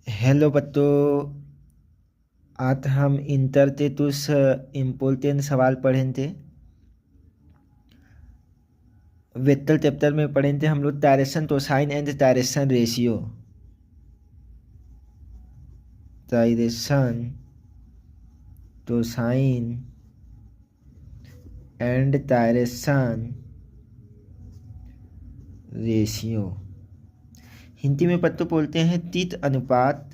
Hello बच्चों, आज हम इंटर ते कुछ इम्पोर्टेंट सवाल पढ़े थे। वेक्टर चैप्टर में पढ़े थे हम लोग direction cosine and direction ratio. Direction cosine and direction ratio Hindi में बच्चों बोलते हैं तीत अनुपात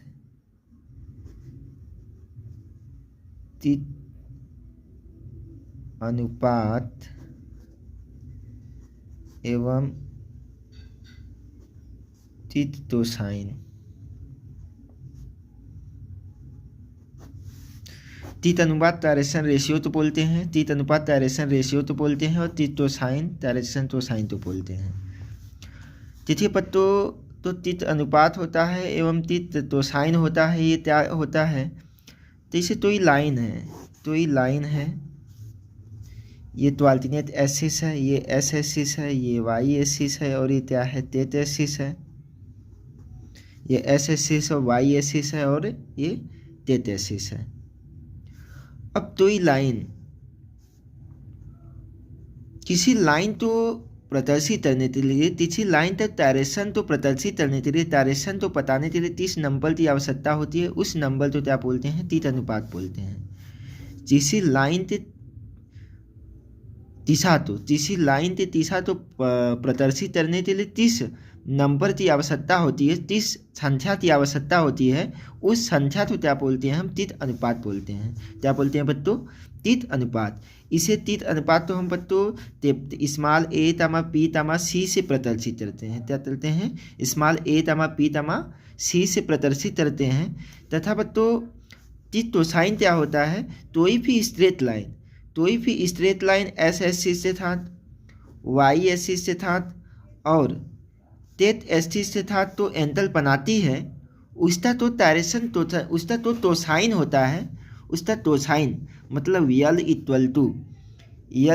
एवं तीत तो साइन। तीत अनुपात डायरेक्शन रेशियो तो बोलते हैं, तीत अनुपात डायरेक्शन रेशियो तो बोलते हैं, और तीत तो साइन डायरेक्शन तो साइन तो बोलते हैं। तिथि पत्तों तो तीत अनुपात होता है एवं तीत तो साइन होता है। ये क्या होता है? तो इसे तो ही लाइन है, ये तो अल्टरनेट एक्सिस है, ये एस एक्सिस है, ये वाई एक्सिस है, और ये क्या है? टेट एक्सिस है। ये एस एक्सिस और वाई एक्सिस है, और ये टेट एक्सिस है। अब तो ही लाइन, किसी लाइन तो प्रदर्शित करने के लिए, किसी लाइन तक डायरेक्शन तो प्रदर्शित करने के लिए, डायरेक्शन तो बताने के लिए 30 नंबर की आवश्यकता होती है। उस नंबर को क्या बोलते हैं? तीत अनुपात बोलते हैं। किसी लाइन के दिशा तो प्रदर्शित करने के लिए 30 नंबर की आवश्यकता होती है, 30 संख्या की आवश्यकता होती है। उस संख्या को क्या बोलते हैं? हम तीत अनुपात बोलते हैं। क्या बोलते हैं बच्चों? तीत अनुपात। इसे तीत अनुपात तो हम बच्चों स्मॉल ए तमा पी तमा सी से प्रदर्शित करते हैं। क्या करते हैं? स्मॉल ए तमा पी तमा सी से प्रदर्शित करते हैं। तथा बच्चों तीत तो साइन क्या होता है? कोई भी स्ट्रेट लाइन एस एक्सिस से था, वाई एक्सिस से था और टेट एक्सिस से था तो एंगल बनाती है, उसका तो डायरेक्शन तो उसका तो साइन होता है। उसका तो साइन मतलब यल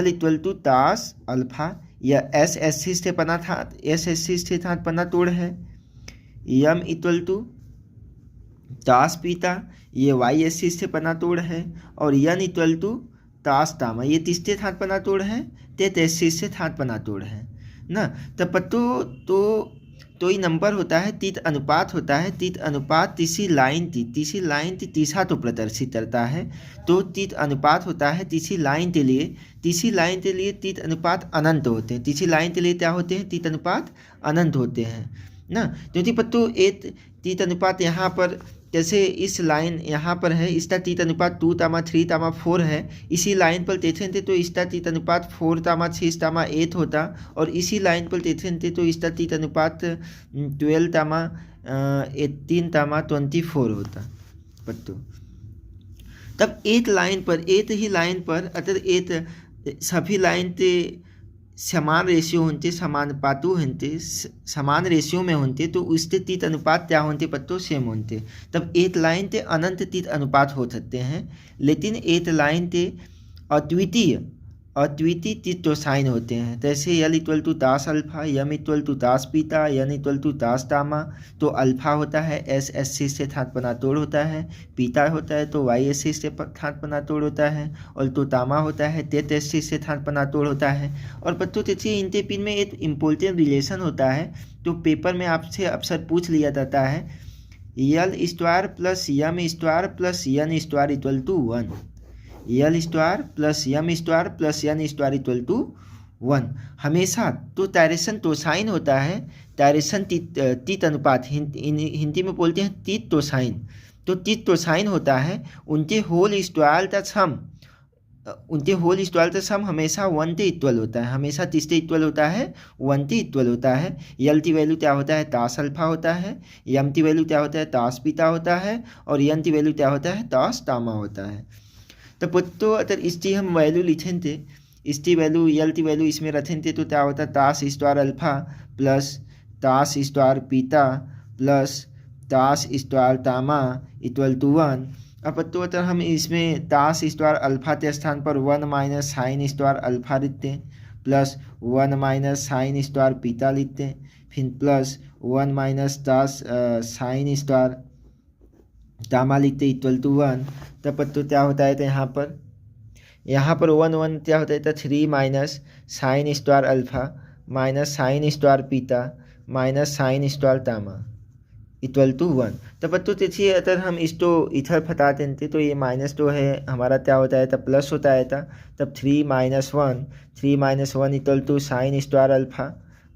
इक्वल टू तास अल्फा, या एस एक्सिस से बना था, एस एक्सिस से था बना तोड़ है। यम इक्वल टू तास पीता, ये वाई एक्सिस से बना तोड़ है। और यन इक्वल टू तास तामा, ये तीसरे थाट बना तोड़ है, ते एक्सिस से थाट बना तोड़ है ना। तब तो ही नंबर होता है, तीत अनुपात होता है। तीत अनुपात तीसरी लाइन थी तीसरा तो प्रदर्शित करता है। तो तीत अनुपात होता है तीसरी लाइन के लिए तीत अनुपात अनंत होते हैं। तीसरी लाइन के लिए क्या होते हैं? तीत अनुपात अनंत होते हैं ना। क्योंकि पत्तों एक तीत अनुपात यहाँ पर, जैसे इस लाइन यहाँ पर है, इसका तीत अनुपात 2:3:4 है। इसी लाइन पर देखें थे तो इसका तीत अनुपात 4:6:8 होता, और इसी लाइन पर देखें थे तो इसका तीत अनुपात 12:18:24 होता बच्चों। तब एक ही लाइन पर अगर एक सभी लाइन के समान रेशियो होते, समानुपातु होते, समान रेशियो में होते, तो उसके तीत अनुपात क्या होते बच्चों? सेम होते। तब एक लाइन के अनंत तीत अनुपात हो सकते हैं, लेकिन एक लाइन के अद्वितीय तीत तो साइन होते हैं। जैसे l equal to cos alpha, m equal to cos beta, n equal to दास तामा। तो अल्फा होता है एस एक्सिस से थाट बना तोड़ होता है, पीता होता है तो वाई एक्सिस से थाट बना तोड़ होता है, और तो तामा होता है टेट एक्सिस से थाट बना तोड़ होता है। और बच्चों देखिए इनके बीच में एक इम्पोर्टेंट रिलेशन होता है, तो पेपर में आपसे अक्सर पूछ लिया जाता है। L square plus M square plus N square equal to 1। L square plus M square plus N square equal to 1 हमेशा तो डायरेक्शन तो साइन होता है। डायरेक्शन तीत अनुपात हिंदी में बोलते हैं तीत तो साइन। तो तीत तो साइन होता है, उनके होल स्क्वायर का सम हमेशा 1 के इक्वल होता है, हमेशा तीसरे इक्वल होता है, 1 के इक्वल होता है। यल की वैल्यू क्या होता है? तास अल्फा होता है। यम की वैल्यू क्या होता है? तास पीता होता है। और यन की वैल्यू क्या होता है? तास तामा होता है। तो बच्चों अगर इसकी हम वैल्यू लिखें थे, इसकी वैल्यू यल की वैल्यू इसमें रखें थे, तो क्या होता है? तास square alpha plus cos square beta plus cos square gamma equal to 1। अब बच्चों अगर हम इसमें तास स्क्वायर अल्फा के स्थान पर 1 माइनस साइन स्क्वायर अल्फा लिखते हैं, प्लस 1 माइनस साइन स्क्वायर पीता लिखते हैं, फिर प्लस 1 माइनस तास साइन स्क्वायर तामा लिखते इक्वल टू 1, तब पत्तों क्या होता है तो यहाँ पर 1 क्या होता है तो 3 minus sign square alpha minus sign square पीता minus sign square gamma equal to 1। तो बच्चों देखिए अगर हम इसको इधर फटाते थे तो ये माइनस तो है हमारा क्या होता है तब प्लस होता है था, तब 3 minus one equal to sine square alpha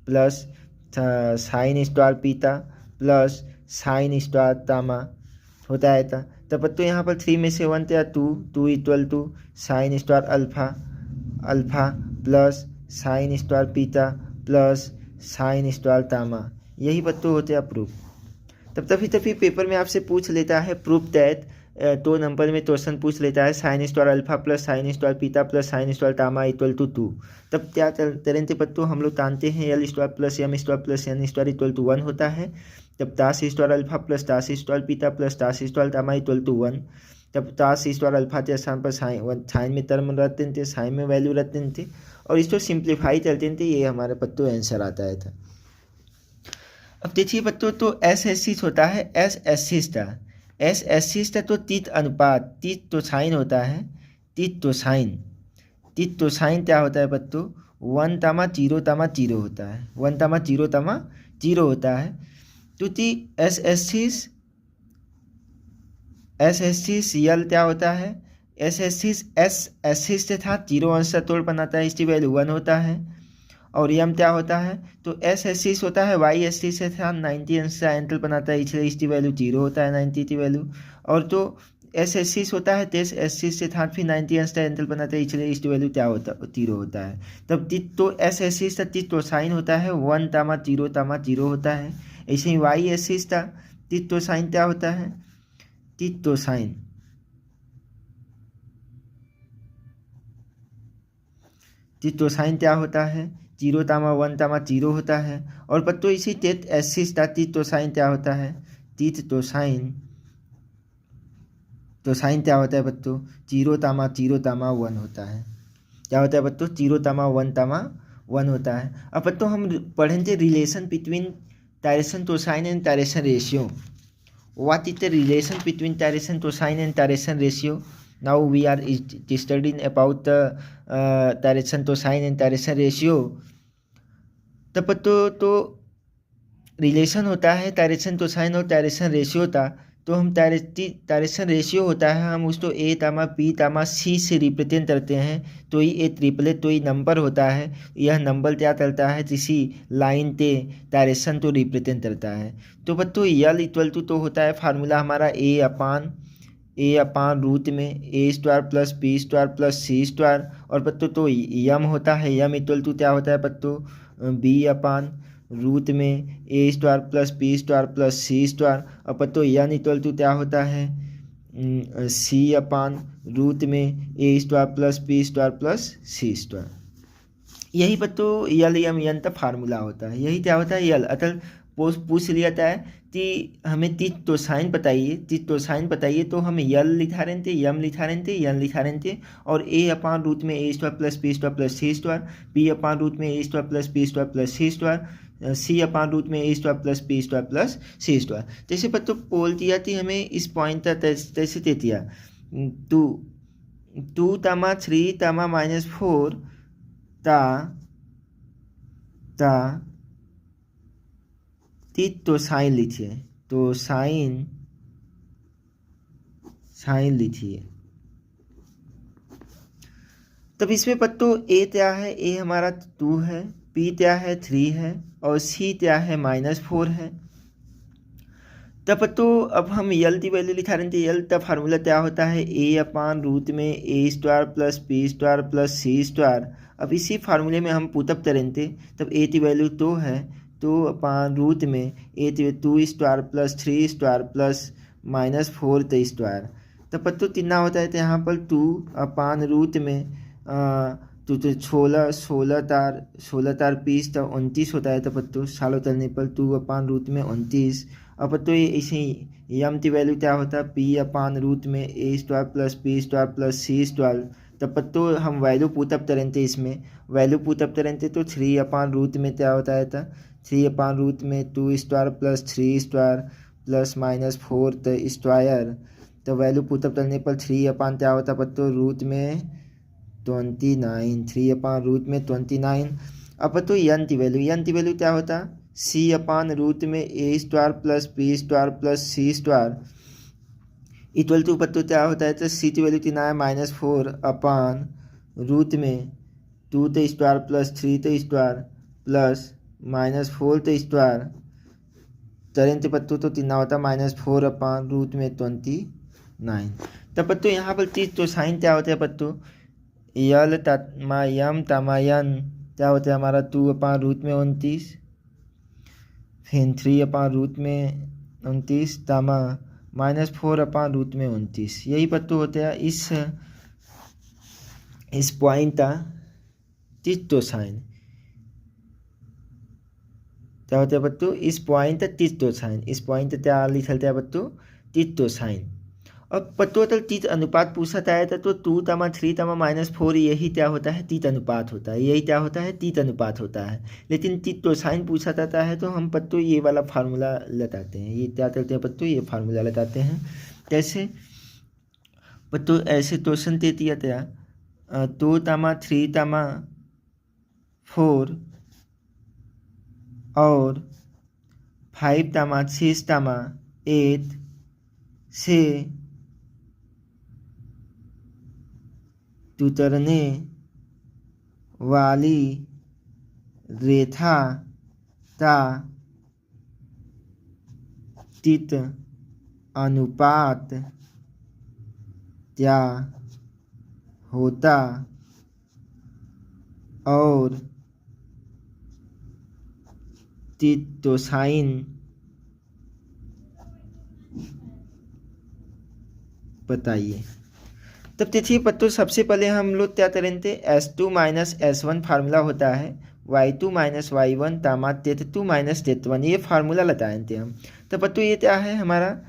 plus sine square beta plus sine square gamma होता है था। तब बच्चों यहाँ पर 3 में से 1 था 2 equal to sine square alpha plus sine square beta plus sine square gamma, यही बच्चों होते हैं प्रूफ। तब तभी पेपर में आपसे पूछ लेता है प्रूफ दैट, 2 नंबर में क्वेश्चन पूछ लेता है sine square alpha plus sine square beta plus sine square gamma equal to 2। तब क्या करेंगे बच्चों, हम लोग जानते हैं L square plus M square plus N square equal to 1 होता है। तब cos square alpha plus cos square beta plus cos square gamma equal to 1। तब तास स्क्वायर अल्फा के स्थान पर साइन में टर्म रखते थे, साइन में वैल्यू रखते थे और इसको सिंप्लीफाई करते थे, ये हमारे बच्चों आंसर आता है था। अब देखिए बच्चों तो एस होता है एस तो तीत अनुपात, तीत तो साइन होता है, तीत तो साइन क्या होता है बच्चों 1 तामा 0 होता है, 1 तामा 0 होता है। तो ती एस यल क्या होता है एस से था 0 अंश से तोड़ बनाता है, इसकी वैल्यू 1 होता है। और यम क्या होता है तो एस होता है वाई एस से था 90 अंश से एंगल बनाता है, इसलिए इसकी वैल्यू 0 होता है 90 की वैल्यू। और तो एस होता है तेज एस से था फिर 90 अंश से एंगल बनाता है, इसलिए इसकी वैल्यू क्या होता है 0 होता है। तब तो एस से तीत तो साइन होता है 1 तामा 0 होता है। ऐसे ही वाई एस था तीत तो साइन क्या होता है तीत तो साइन क्या होता है 0 तामा 1 तामा 0 होता है। और बच्चों इसी तीत एसिस था तीत तो साइन क्या होता है तीत तो साइन क्या होता है बच्चों 0 तामा 1 होता है। क्या होता है बच्चों 0 तामा 1 होता है। अब बच्चों हम पढ़ेंगे relation between direction cosine and direction ratio. What is the relation between direction cosine and direction ratio? Now we are studying about the direction to sine and direction ratio। तब तो relation होता है direction तो sign और direction ratio था। तो हम direction ratio होता है हम उसको ए तामा बी तामा सी से रिप्रेजेंट करते हैं, तो ये ए ट्रिपलेट तो ये नंबर होता है, यह नंबर क्या करता है किसी लाइन पे डायरेक्शन तो रिप्रेजेंट करता है। तो बच्चों यल इक्वल टू तो होता है फार्मूला हमारा ए अपान रूट में a square plus b square plus c square. और बच्चों तो यम होता है यम इक्वल टू क्या होता है बच्चों बी अपान रूट में a square plus b square plus c square. और बच्चों यन इक्वल टू क्या होता है सी अपान रूट में a square plus b square plus c square. यही बच्चों यल यम यन का फार्मूला होता है, यही क्या होता है यल। अतः पूछ लिया था कि हमें तीत तो साइन बताइए तो हम यल लिखा रहे थे यम लिखा रहे थे यन लिखा रहे थे। और ए अपान रूट में a square plus b square plus c square, b upon root में a square plus b square plus c square, c upon root में a square plus b square plus c square. जैसे बच्चों बोल दिया थी हमें इस पॉइंट तैसे दे दिया 2 तामा 3 तामा -4 ता तीत तो साइन लिखिए, तो साइन लिखिए। तब इसमें बच्चों ए क्या है ए हमारा 2 है, बी क्या है 3 है और सी क्या है -4 है। तब बच्चों अब हम यल की वैल्यू लिखा रहे थे, यल का फार्मूला क्या होता है ए अपान रूट में a square plus b square plus c square. अब इसी फार्मूले में हम पुटअप करेंगे, तब ए की वैल्यू 2 है 2 अपान रूट में ए 2 स्क्वायर प्लस 3 स्क्वायर प्लस -4 का स्क्वायर। तब बच्चों कितना होता है तो यहाँ पर 2 अपान रूट में तो 16 तार 20 तो 29 होता है। तो बच्चों सालों चलने पर 2 अपान रूट में 29। अब बच्चों ये ऐसे ही यम की वैल्यू क्या होता है पी अपान रूट में a square plus b square plus c square. तब बच्चों हम वैल्यू पुटअप करेंगे, इसमें वैल्यू पुटअप करेंगे तो 3 अपान रूट में क्या होता है था 3 अपान रूट में 2 square plus 3 square plus minus 4 तो वैल्यू पुटअप करने पर 3 क्या होता पत्तों रूट में 29, 3/√29। अब पत्तों यन की वैल्यू क्या होता C/√A² plus B² plus C² equal to पत्तों क्या होता है तो C की वैल्यू कितना है -4/√2 प्लस 3 प्लस -4 तरंत पत्तों तो कितना होता -4/√29। तब पत्तों यहाँ पर तीस तो साइन क्या होता है पत्तों यल तमायम तमायन क्या होता है हमारा 2/√29 फिर 3/√29 तमा -4/√29। यही पत्तों होते हैं इस पॉइंट का तीस साइन क्या होता है बच्चों इस पॉइंट तीस साइन इस पॉइंट क्या लिखलता है बच्चों तीस साइन। अब पत्तों तो तीस अनुपात पूछा था तो 2/3/-4 यही क्या होता है तीस अनुपात होता है यही क्या होता है तीस अनुपात होता है। लेकिन तीस साइन पूछा जाता है तो हम पत्तों ये वाला फार्मूला लगाते हैं ये क्या करते हैं पत्तों ये फार्मूला लगाते हैं। कैसे पत्तों ऐसे क्वेश्चन दे दिया था 2/3/4 और 5/6/8 से उतरने वाली रेखा का तीत अनुपात क्या होता और तीतोसाइन बताइए। तब देखिए पत्तों सबसे पहले हम लोग क्या करेंगे S2 - S1 फार्मूला होता है Y2 - Y1 तामा Z2 - Z1 ये फार्मूला लगाएंगे हम। तो पत्तों ये क्या है हमारा